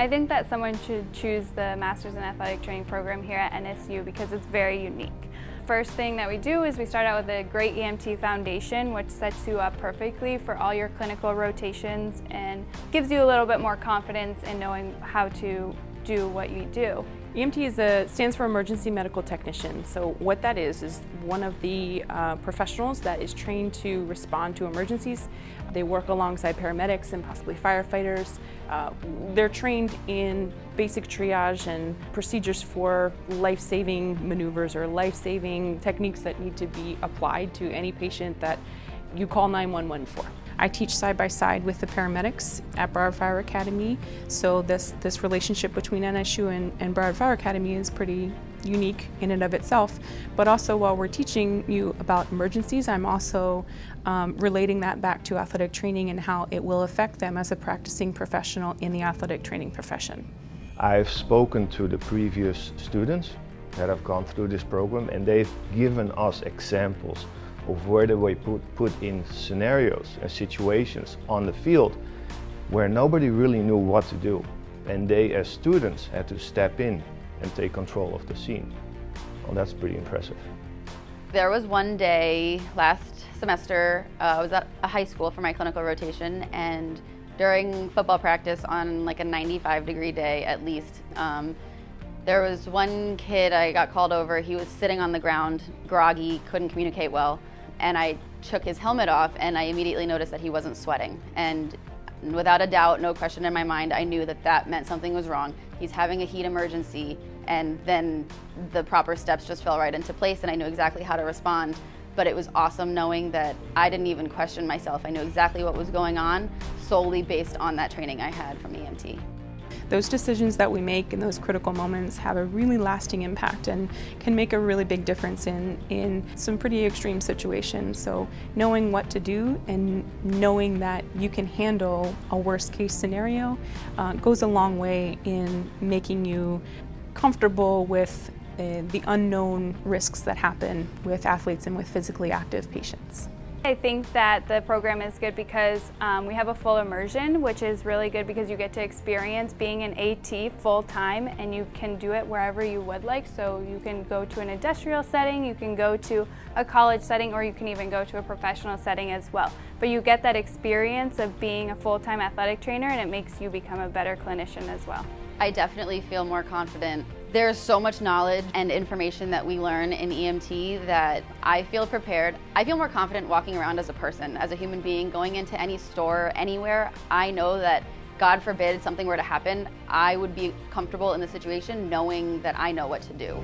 I think that someone should choose the Masters in Athletic Training program here at NSU because it's very unique. First thing that we do is we start out with a great EMT foundation, which sets you up perfectly for all your clinical rotations and gives you a little bit more confidence in knowing how to do what you do. EMT stands for Emergency Medical Technician. So what that is one of the professionals that is trained to respond to emergencies. They work alongside paramedics and possibly firefighters. They're trained in basic triage and procedures for life-saving maneuvers or life-saving techniques that need to be applied to any patient that you call 911 for. I teach side by side with the paramedics at Broward Fire Academy, so this relationship between NSU and Broward Fire Academy is pretty unique in and of itself. But also, while we're teaching you about emergencies, I'm also relating that back to athletic training and how it will affect them as a practicing professional in the athletic training profession. I've spoken to the previous students that have gone through this program, and they've given us examples of where they were put in scenarios and situations on the field where nobody really knew what to do. And they, as students, had to step in and take control of the scene. Well, that's pretty impressive. There was one day last semester, I was at a high school for my clinical rotation, and during football practice on like a 95-degree day at least, there was one kid I got called over. He was sitting on the ground, groggy, couldn't communicate well. And I took his helmet off and I immediately noticed that he wasn't sweating. And without a doubt, no question in my mind, I knew that that meant something was wrong. He's having a heat emergency, and then the proper steps just fell right into place and I knew exactly how to respond. But it was awesome knowing that I didn't even question myself. I knew exactly what was going on solely based on that training I had from EMT. Those decisions that we make in those critical moments have a really lasting impact and can make a really big difference in some pretty extreme situations. So knowing what to do and knowing that you can handle a worst case scenario goes a long way in making you comfortable with the unknown risks that happen with athletes and with physically active patients. I think that the program is good because we have a full immersion, which is really good because you get to experience being an AT full-time, and you can do it wherever you would like. So you can go to an industrial setting, you can go to a college setting, or you can even go to a professional setting as well. But you get that experience of being a full-time athletic trainer, and it makes you become a better clinician as well. I definitely feel more confident. There's so much knowledge and information that we learn in EMT that I feel prepared. I feel more confident walking around as a person, as a human being, going into any store, anywhere. I know that, God forbid, something were to happen, I would be comfortable in the situation knowing that I know what to do.